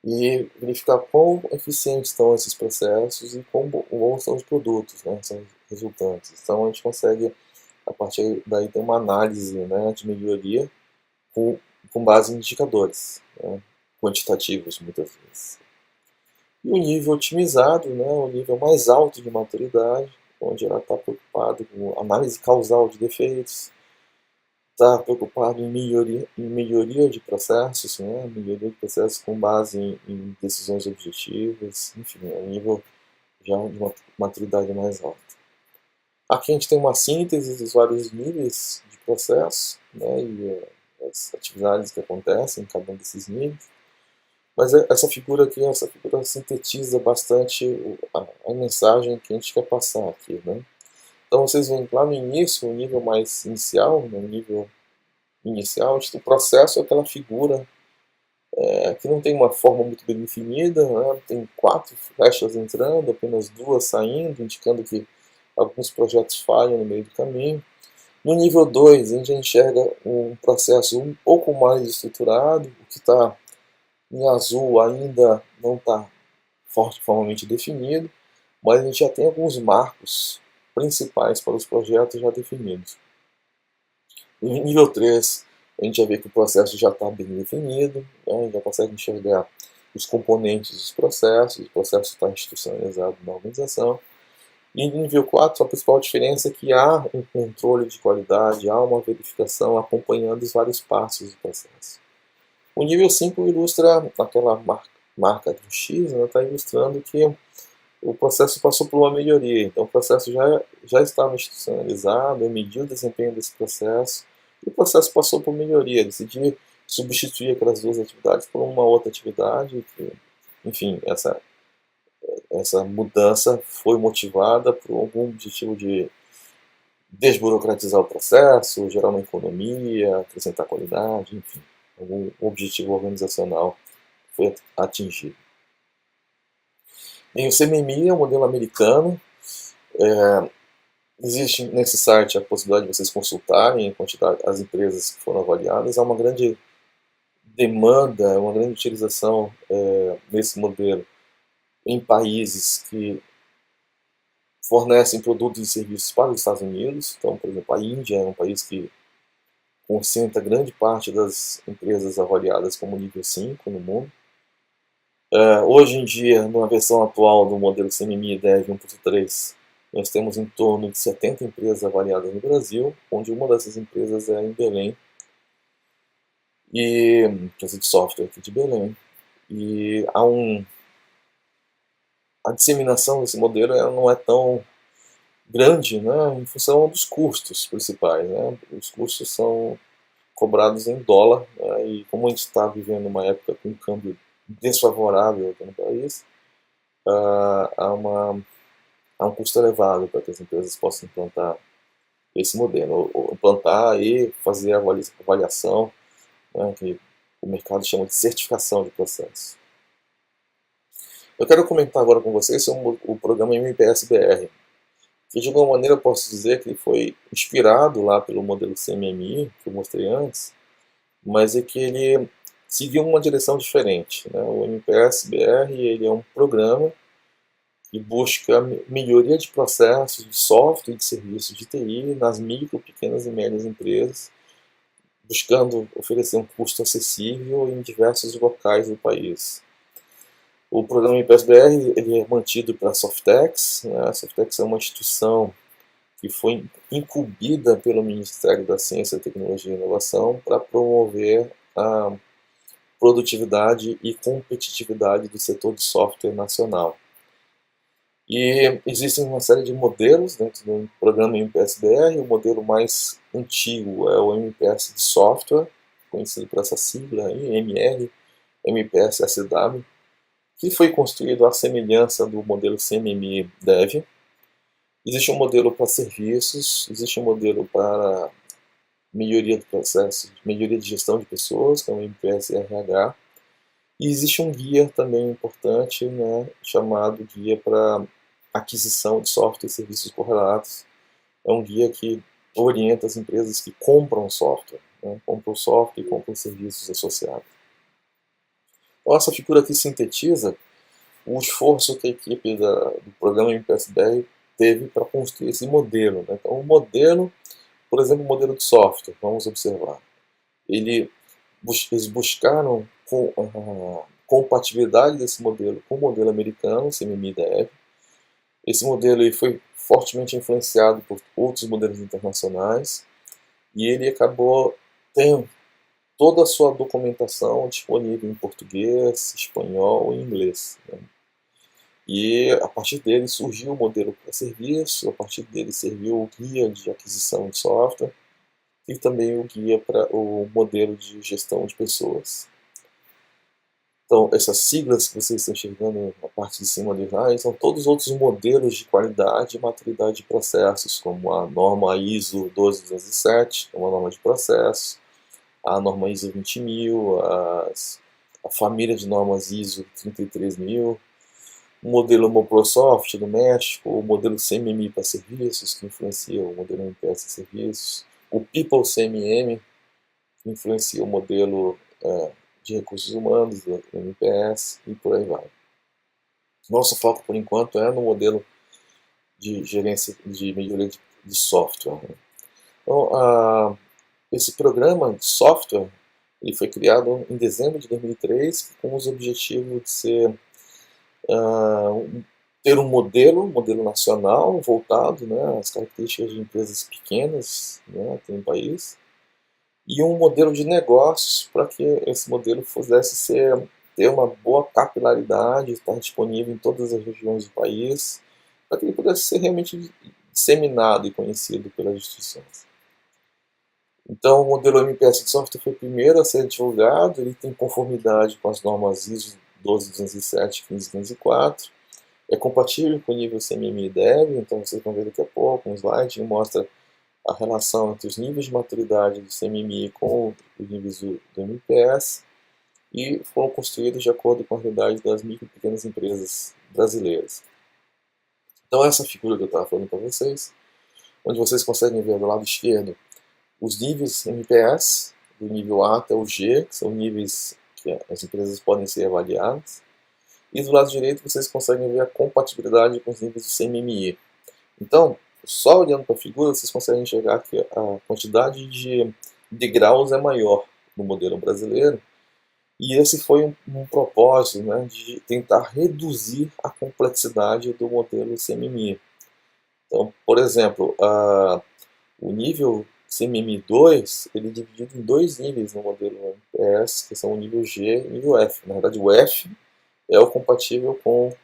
e verificar quão eficientes estão esses processos e quão bons são os produtos, né, são resultantes. Então a gente consegue, a partir daí, ter uma análise, né, de melhoria com base em indicadores, né, quantitativos muitas vezes. E o nível otimizado, né, o nível mais alto de maturidade, onde ela está preocupada com análise causal de defeitos, está preocupado em melhoria de processos, né, melhoria de processos com base em decisões objetivas, enfim, é um nível já de uma maturidade mais alta. Aqui a gente tem uma síntese dos vários níveis de processo, né, e as atividades que acontecem em cada um desses níveis. Mas essa figura aqui, essa figura sintetiza bastante a mensagem que a gente quer passar aqui, né? Então vocês veem lá no início, o nível mais inicial, no nível inicial, o processo é aquela figura que não tem uma forma muito bem definida, né? Tem 4 flechas entrando, apenas 2 saindo, indicando que alguns projetos falham no meio do caminho. No nível 2, a gente enxerga um processo pouco mais estruturado, o que está em azul ainda não está formalmente definido, mas a gente já tem alguns marcos principais para os projetos já definidos. No nível 3, a gente já vê que o processo já está bem definido, né, já consegue enxergar os componentes dos processos, o processo está institucionalizado na organização. E no nível 4, a principal diferença é que há um controle de qualidade, há uma verificação acompanhando os vários passos do processo. O nível 5 ilustra aquela marca do X, está ilustrando que o processo passou por uma melhoria. Então o processo já estava institucionalizado, eu medi o desempenho desse processo, e o processo passou por melhoria. Decidi substituir aquelas duas atividades por uma outra atividade. Enfim, essa mudança foi motivada por algum objetivo de desburocratizar o processo, gerar uma economia, acrescentar qualidade, enfim, algum objetivo organizacional foi atingido. E o CMMI é um modelo americano. Existe nesse site a possibilidade de vocês consultarem as empresas que foram avaliadas. Há uma grande demanda, uma grande utilização nesse modelo em países que fornecem produtos e serviços para os Estados Unidos. Então, por exemplo, a Índia é um país que concentra grande parte das empresas avaliadas como nível 5 no mundo. Hoje em dia, numa versão atual do modelo CMMI Dev 1.3, nós temos em torno de 70 empresas avaliadas no Brasil, onde uma dessas empresas é em Belém, e empresa de software aqui de Belém. E a disseminação desse modelo não é tão grande, né, em função dos custos principais. Né? Os custos são cobrados em dólar, né, e como a gente está vivendo uma época com um câmbio desfavorável aqui no país, há um custo elevado para que as empresas possam implantar esse modelo, ou implantar e fazer a avaliação, né, que o mercado chama de certificação de processo. Eu quero comentar agora com vocês sobre o programa MPS-BR, que de alguma maneira eu posso dizer que ele foi inspirado lá pelo modelo CMMI, que eu mostrei antes, mas é que ele seguiu uma direção diferente. Né? O MPS-BR ele é um programa que busca melhoria de processos, de software e de serviços de TI nas micro, pequenas e médias empresas, buscando oferecer um custo acessível em diversos locais do país. O programa MPS-BR ele é mantido pela Softex. Né? A Softex é uma instituição que foi incumbida pelo Ministério da Ciência, Tecnologia e Inovação para promover a produtividade e competitividade do setor de software nacional. E existem uma série de modelos dentro do programa MPS-BR. O modelo mais antigo é o MPS de software, conhecido por essa sigla aí, MR, MPS-SW, que foi construído à semelhança do modelo CMMI Dev. Existe um modelo para serviços, existe um modelo para melhoria do processo, melhoria de gestão de pessoas, que é o MPS-RH, e existe um guia também importante, né, chamado Guia para Aquisição de Software e Serviços Correlatos. É um guia que orienta as empresas que compram software, né, compram software e compram serviços associados. Então, essa figura aqui sintetiza o esforço que a equipe do programa MPS-BR teve para construir esse modelo. Né? Então, o modelo, por exemplo, o modelo de software, vamos observar, eles buscaram a compatibilidade desse modelo com o modelo americano, CMMI-DEV. Esse modelo ele foi fortemente influenciado por outros modelos internacionais e ele acabou tendo toda a sua documentação disponível em português, espanhol e inglês. Né? E a partir dele surgiu o modelo para serviço, a partir dele serviu o guia de aquisição de software e também o guia para o modelo de gestão de pessoas. Então, essas siglas que vocês estão enxergando na parte de cima do slide são todos os outros modelos de qualidade e maturidade de processos, como a norma ISO 12207, que é uma norma de processos, a norma ISO 20000, a família de normas ISO 33000, o modelo Microsoft do México, o modelo CMMI para serviços, que influencia o modelo MPS serviços, o People CMM, que influencia o modelo de recursos humanos do MPS, e por aí vai. Nosso foco, por enquanto, é no modelo de gerência de melhoria de software, né? Então, esse programa de software ele foi criado em dezembro de 2003 com os objetivos de ser, ter um modelo nacional voltado, né, às características de empresas pequenas, né, aqui no país, e um modelo de negócios para que esse modelo pudesse ter uma boa capilaridade, estar disponível em todas as regiões do país, para que ele pudesse ser realmente disseminado e conhecido pelas instituições. Então, o modelo MPS de software foi o primeiro a ser divulgado, ele tem conformidade com as normas ISO 12207, 15504, é compatível com o nível CMMI e Dev, então vocês vão ver daqui a pouco um slide que mostra a relação entre os níveis de maturidade do CMMI com os níveis do MPS e foram construídos de acordo com a realidade das micro e pequenas empresas brasileiras. Então essa figura que eu estava falando para vocês, onde vocês conseguem ver do lado esquerdo os níveis MPS, do nível A até o G, que são níveis que as empresas podem ser avaliadas, e do lado direito vocês conseguem ver a compatibilidade com os níveis do CMMI. Então, só olhando para a figura, vocês conseguem enxergar que a quantidade de degraus é maior no modelo brasileiro, e esse foi um propósito, né, de tentar reduzir a complexidade do modelo CMMI. Então, por exemplo, o nível CMMI2 ele é dividido em dois níveis no modelo MPS, que são o nível G e o nível F. Na verdade, o F é o compatível com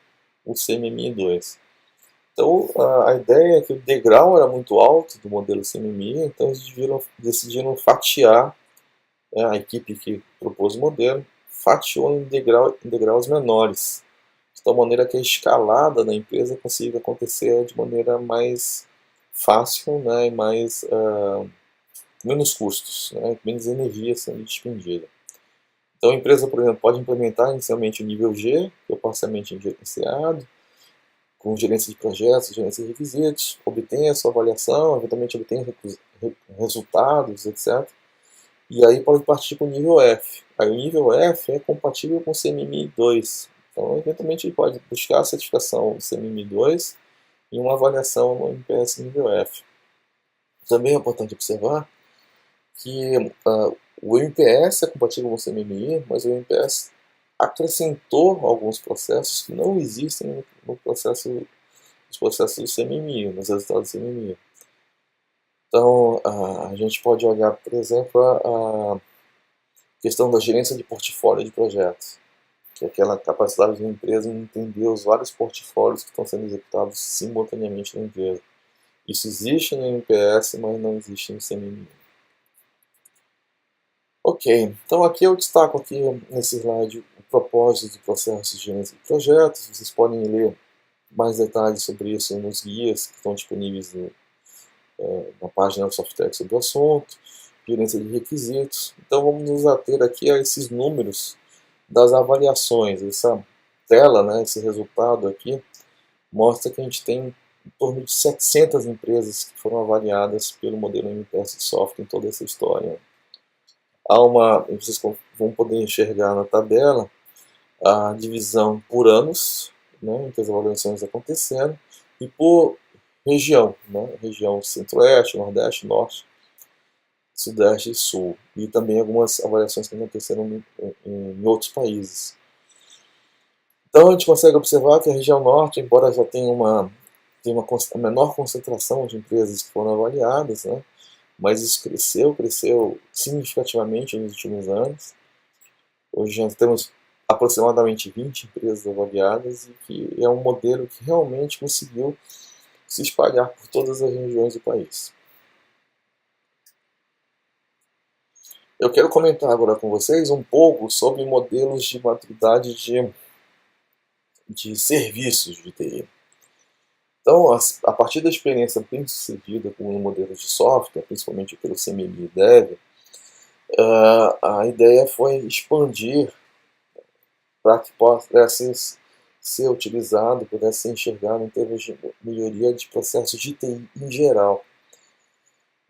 o CMMI2. Então, a ideia é que o degrau era muito alto do modelo CMMI, então eles decidiram fatiar, né, a equipe que propôs o modelo, fatiou em degraus menores, de tal maneira que a escalada da empresa consiga acontecer de maneira mais fácil, né, e menos custos, né, menos energia sendo despendida. Então a empresa, por exemplo, pode implementar inicialmente o nível G, que é parcialmente gerenciado, com gerência de projetos, gerência de requisitos, obtém a sua avaliação, eventualmente obtém resultados, etc. E aí pode partir para o nível F. Aí o nível F é compatível com o CMMI 2. Então, eventualmente, ele pode buscar a certificação do CMMI 2 e uma avaliação no MPS nível F. Também é importante observar que o MPS é compatível com o CMMI, mas o MPS acrescentou alguns processos que não existem no processo, nos processos do CMMI, nos resultados do CMMI. Então, a gente pode olhar, por exemplo, a questão da gerência de portfólio de projetos, que é aquela capacidade da empresa em entender os vários portfólios que estão sendo executados simultaneamente na empresa. Isso existe no MPS, mas não existe no CMMI. Ok, então aqui eu destaco aqui nesse slide o propósito do processo de gerência de projetos. Vocês podem ler mais detalhes sobre isso nos guias que estão disponíveis na página do Softex sobre o assunto, gerência de requisitos. Então vamos nos ater aqui a esses números das avaliações. Essa tela, né, esse resultado aqui, mostra que a gente tem em torno de 700 empresas que foram avaliadas pelo modelo MPS de software em toda essa história. Vocês vão poder enxergar na tabela a divisão por anos, né, em que as avaliações aconteceram, e por região, né, região centro-oeste, nordeste, norte, sudeste e sul, e também algumas avaliações que aconteceram em outros países. Então a gente consegue observar que a região norte, embora já tenha uma menor concentração de empresas que foram avaliadas, né, mas isso cresceu significativamente nos últimos anos. Hoje já temos aproximadamente 20 empresas avaliadas e que é um modelo que realmente conseguiu se espalhar por todas as regiões do país. Eu quero comentar agora com vocês um pouco sobre modelos de maturidade de serviços de TI. Então, a partir da experiência bem sucedida com o modelo de software, principalmente pelo CMMI e Dev, a ideia foi expandir para que pudesse ser utilizado, pudesse ser enxergado em termos de melhoria de processos de TI em geral.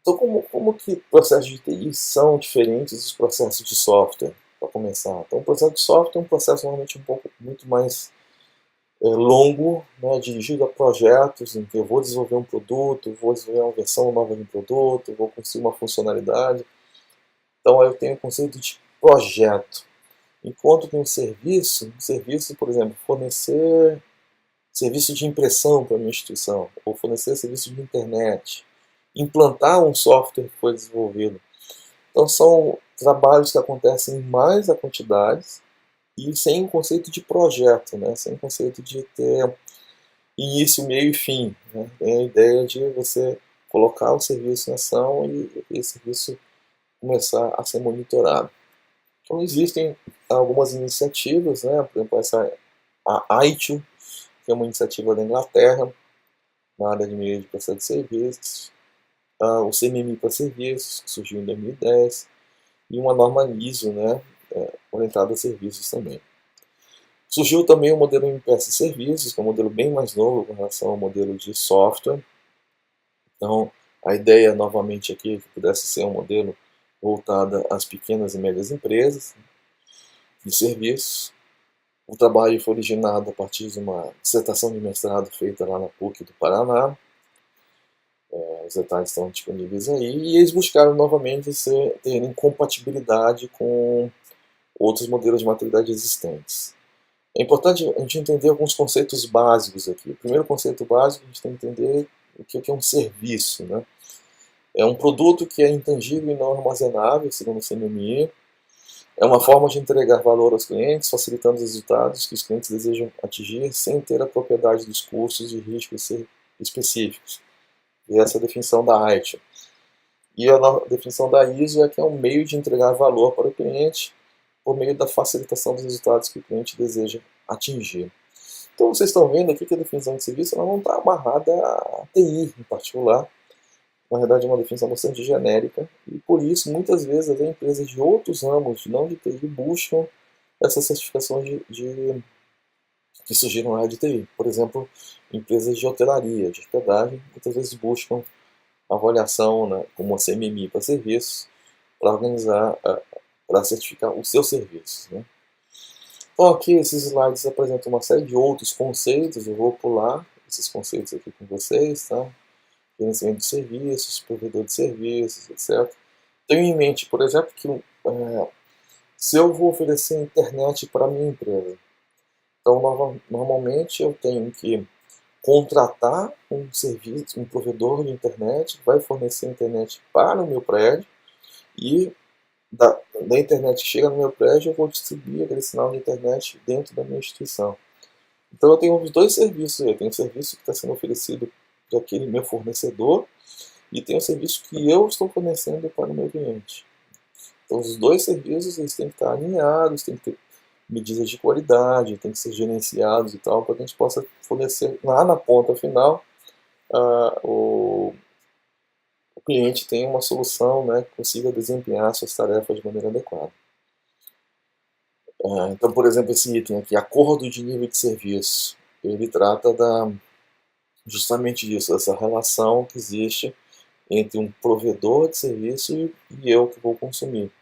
Então, como que processos de TI são diferentes dos processos de software, para começar? Então, o processo de software é um processo normalmente muito mais longo, né, dirigido a projetos em que eu vou desenvolver um produto, vou desenvolver uma versão nova de um produto, vou construir uma funcionalidade. Então aí eu tenho o conceito de projeto. Enquanto que um serviço, por exemplo, fornecer serviço de impressão para a minha instituição, ou fornecer serviço de internet, implantar um software que foi desenvolvido. Então são trabalhos que acontecem em mais a quantidades e sem o conceito de projeto, né? Sem o conceito de ter início, meio e fim. Né? Tem a ideia de você colocar o serviço em ação e esse serviço começar a ser monitorado. Então existem algumas iniciativas, né? Por exemplo, a ITIL, que é uma iniciativa da Inglaterra, na área de meio de processo de serviços, o CMMI para serviços, que surgiu em 2010, e uma norma ISO, né, orientada a serviços também. Surgiu também o modelo MPS Serviços, que é um modelo bem mais novo com relação ao modelo de software. Então, a ideia novamente aqui é que pudesse ser um modelo voltado às pequenas e médias empresas de serviços. O trabalho foi originado a partir de uma dissertação de mestrado feita lá na PUC do Paraná. Os detalhes estão disponíveis aí. E eles buscaram novamente terem compatibilidade com outros modelos de maturidade existentes. É importante a gente entender alguns conceitos básicos aqui. O primeiro conceito básico, a gente tem que entender o que é um serviço. Né? É um produto que é intangível e não armazenável, segundo o CNMI. É uma forma de entregar valor aos clientes, facilitando os resultados que os clientes desejam atingir, sem ter a propriedade dos custos e riscos específicos. E essa é a definição da ITIL. E a definição da ISO é que é um meio de entregar valor para o cliente por meio da facilitação dos resultados que o cliente deseja atingir. Então vocês estão vendo aqui que a definição de serviço ela não está amarrada à TI em particular. Na verdade é uma definição bastante genérica e por isso muitas vezes até empresas de outros ramos, não de TI, buscam essas certificações que surgiram na área de TI. Por exemplo, empresas de hotelaria, de hospedagem, muitas vezes buscam avaliação, né, como a CMMI para serviços, para organizar, para certificar os seus serviços. Né? Então aqui esses slides apresentam uma série de outros conceitos, eu vou pular esses conceitos aqui com vocês, tá? Gerenciamento de serviços, provedor de serviços, etc. Tenho em mente, por exemplo, que se eu vou oferecer internet para a minha empresa, então normalmente eu tenho que contratar um serviço, um provedor de internet que vai fornecer internet para o meu prédio e da internet que chega no meu prédio eu vou distribuir aquele sinal de internet dentro da minha instituição. Então eu tenho os dois serviços, eu tenho o serviço que está sendo oferecido para aquele meu fornecedor e tem o serviço que eu estou fornecendo para o meu cliente. Então os dois serviços eles têm que estar alinhados, têm que ter medidas de qualidade, têm que ser gerenciados e tal, para que a gente possa fornecer lá na ponta final o cliente tenha uma solução, né, que consiga desempenhar suas tarefas de maneira adequada. Então, por exemplo, esse item aqui, acordo de nível de serviço, ele trata justamente disso, essa relação que existe entre um provedor de serviço e eu que vou consumir.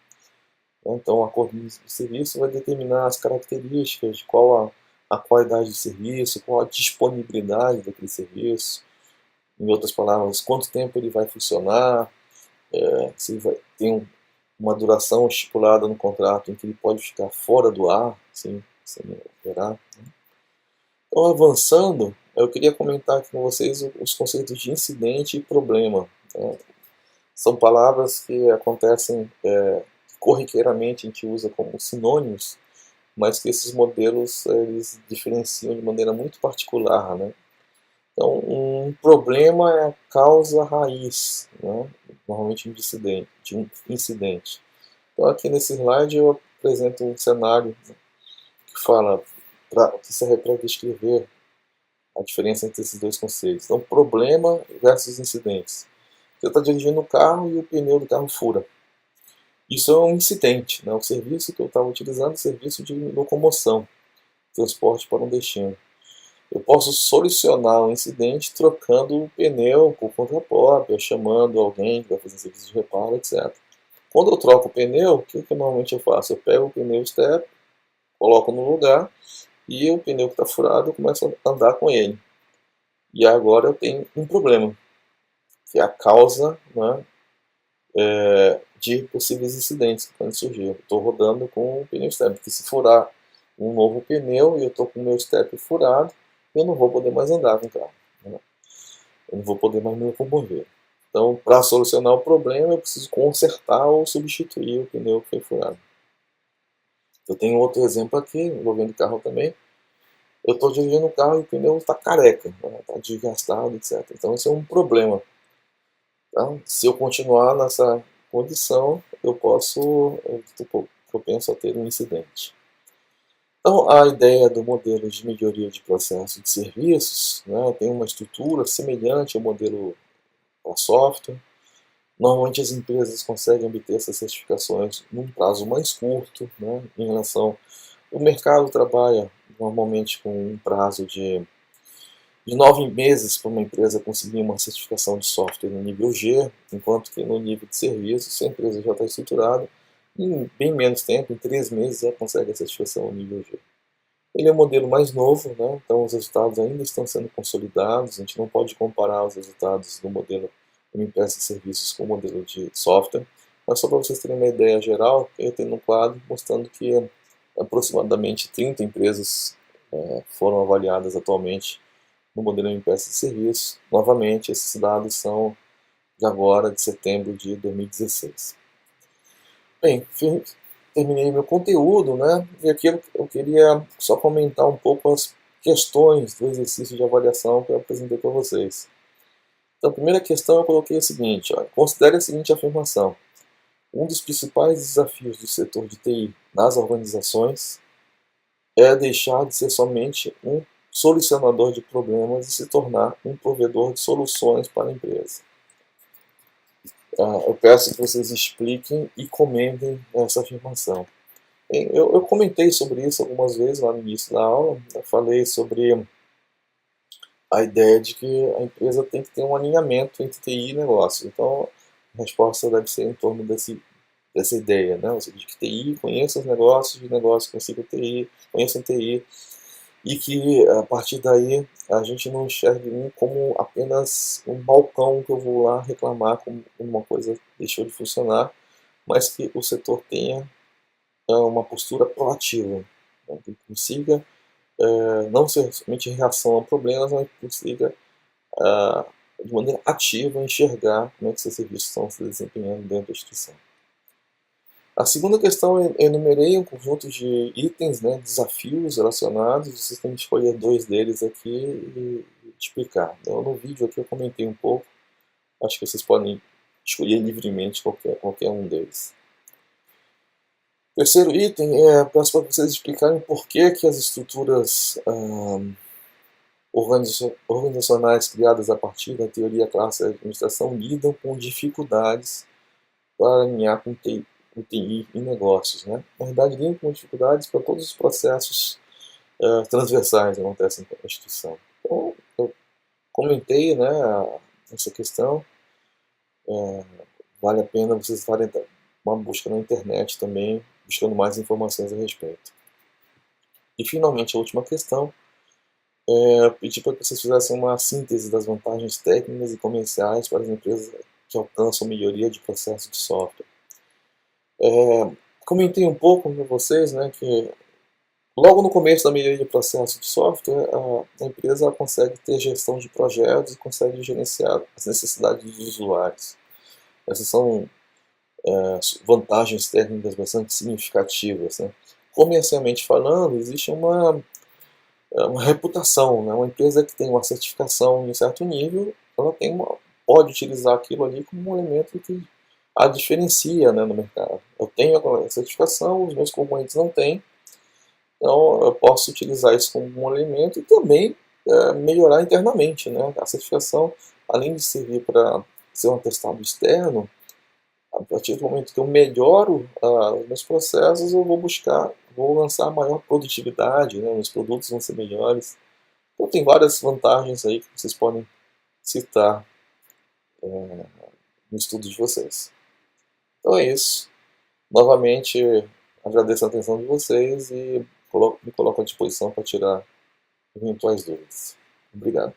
Então, o acordo de serviço vai determinar as características de qual a qualidade do serviço, qual a disponibilidade daquele serviço, em outras palavras, quanto tempo ele vai funcionar, se tem uma duração estipulada no contrato em que ele pode ficar fora do ar, sem operar. Então, avançando, eu queria comentar aqui com vocês os conceitos de incidente e problema. Né? São palavras que acontecem corriqueiramente, a gente usa como sinônimos, mas que esses modelos eles diferenciam de maneira muito particular. Né? Então, um problema é a causa raiz, né? Normalmente de um incidente. Então, aqui nesse slide eu apresento um cenário que serve para descrever a diferença entre esses dois conceitos. Então, problema versus incidentes. Você está dirigindo o carro e o pneu do carro fura. Isso é um incidente, né? O serviço que eu estava utilizando é um serviço de locomoção, transporte para um destino. Eu posso solucionar um incidente trocando o pneu por conta própria, chamando alguém que vai fazer serviço de reparo, etc. Quando eu troco o pneu, o que normalmente eu faço? Eu pego o pneu step, coloco no lugar e o pneu que está furado eu começo a andar com ele. E agora eu tenho um problema, que é a causa, né, de possíveis incidentes que podem surgir. Eu estou rodando com o pneu step, porque se furar um novo pneu e eu estou com o meu step furado, eu não vou poder mais andar com o carro, né? Eu não vou poder mais me locomover. Então, para solucionar o problema, eu preciso consertar ou substituir o pneu que foi furado. Eu tenho outro exemplo aqui, envolvendo carro também. Eu estou dirigindo o carro e o pneu está careca, está desgastado, etc. Então, isso é um problema. Tá? Se eu continuar nessa condição, eu estou propenso a ter um incidente. Então, a ideia do modelo de melhoria de processo de serviços, né, tem uma estrutura semelhante ao modelo para software. Normalmente as empresas conseguem obter essas certificações num prazo mais curto, né, em relação... O mercado trabalha normalmente com um prazo de 9 meses para uma empresa conseguir uma certificação de software no nível G, enquanto que no nível de serviço, se a empresa já está estruturada, em bem menos tempo, em 3 meses, ela consegue a certificação no nível G. Ele é um modelo mais novo, né? Então os resultados ainda estão sendo consolidados, a gente não pode comparar os resultados do modelo MPS de serviços com o modelo de software, mas só para vocês terem uma ideia geral, eu tenho um quadro mostrando que aproximadamente 30 empresas foram avaliadas atualmente no modelo MPS de serviço. Novamente, esses dados são de agora, de setembro de 2016. Bem, terminei meu conteúdo, né? E aqui eu queria só comentar um pouco as questões do exercício de avaliação que eu apresentei para vocês. Então, a primeira questão eu coloquei a seguinte: olha, considere a seguinte afirmação. Um dos principais desafios do setor de TI nas organizações é deixar de ser somente um solucionador de problemas e se tornar um provedor de soluções para a empresa. Eu peço que vocês expliquem e comentem essa afirmação. Eu comentei sobre isso algumas vezes lá no início da aula. Eu falei sobre a ideia de que a empresa tem que ter um alinhamento entre TI e negócio. Então, a resposta deve ser em torno dessa ideia, né? Ou seja, de que TI conheça os negócios, de negócio consiga TI, conheça TI, e que a partir daí a gente não enxergue como apenas um balcão que eu vou lá reclamar como uma coisa deixou de funcionar, mas que o setor tenha uma postura proativa, né, que consiga não ser somente em reação a problemas, mas que consiga de maneira ativa enxergar como é que esses serviços estão se desempenhando dentro da instituição. A segunda questão, eu enumerei um conjunto de itens, né, desafios relacionados, vocês têm que escolher 2 deles aqui e explicar. Então, no vídeo aqui eu comentei um pouco, acho que vocês podem escolher livremente qualquer um deles. Terceiro item, peço para vocês explicarem por que as estruturas organizacionais criadas a partir da teoria clássica da administração lidam com dificuldades para alinhar com TI em negócios, né? Na verdade, lidam com dificuldades para todos os processos transversais que acontecem na instituição. Então, eu comentei, né, essa questão. Vale a pena vocês farem uma busca na internet também, buscando mais informações a respeito. E, finalmente, a última questão. Pedi para que vocês fizessem uma síntese das vantagens técnicas e comerciais para as empresas que alcançam melhoria de processo de software. Comentei um pouco com vocês, né, que logo no começo da melhoria de processo de software, a empresa consegue ter gestão de projetos e consegue gerenciar as necessidades dos usuários. Essas são vantagens técnicas bastante significativas, né? Comercialmente falando, existe uma reputação, né? Uma empresa que tem uma certificação em um certo nível, ela pode utilizar aquilo ali como um elemento que a diferencia, né, no mercado. Eu tenho a certificação, os meus concorrentes não têm, então eu posso utilizar isso como um elemento e também melhorar internamente, né? A certificação, além de servir para ser um atestado externo, a partir do momento que eu melhoro os meus processos, eu vou lançar maior produtividade, né? Meus produtos vão ser melhores. Então tem várias vantagens aí que vocês podem citar no estudo de vocês. Então é isso. Novamente, agradeço a atenção de vocês e me coloco à disposição para tirar eventuais dúvidas. Obrigado.